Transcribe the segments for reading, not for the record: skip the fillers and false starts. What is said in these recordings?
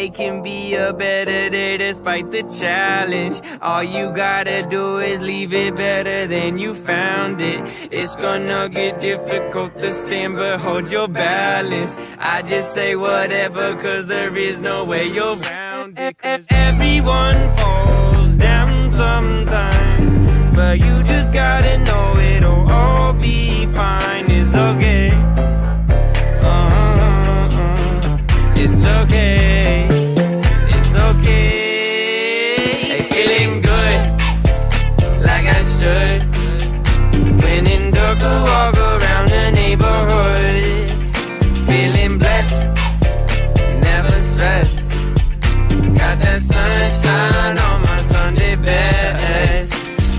day can be a better day despite the challenge. All you gotta do is leave it better than you found it. It's gonna get difficult to stand, but hold your balance. I just say whatever, cause there is no way you're around it. Everyone falls down sometime, but you just gotta know it'll all be fine. It's okay. It's okay. It's okay. Hey, feeling good, like I should. When in dark, I walk around the neighborhood. Feeling blessed, never stressed. Got that sunshine on my Sunday best.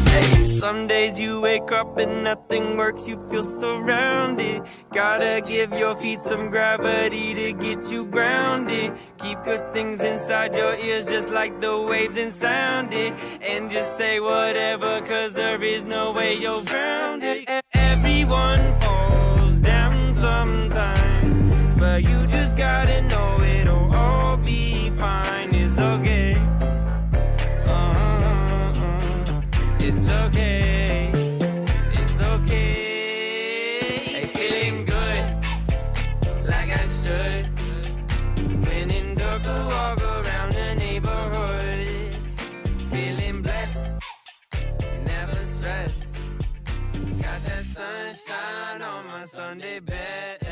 Hey, some days you wake up and nothing works, you feel surrounded. Gotta give your feet some gravity to get you grounded. Keep good things inside your ears just like the waves and sound it. And just say whatever, cause there is no way you're around it. Everyone falls down sometime, but you just gotta know it'll all be fine. It's okay. It's okay. It's okay. Hey, feeling good, like I should. When in dark, I walk around the neighborhood. Feeling blessed, never stressed. Got that sunshine on my Sunday best.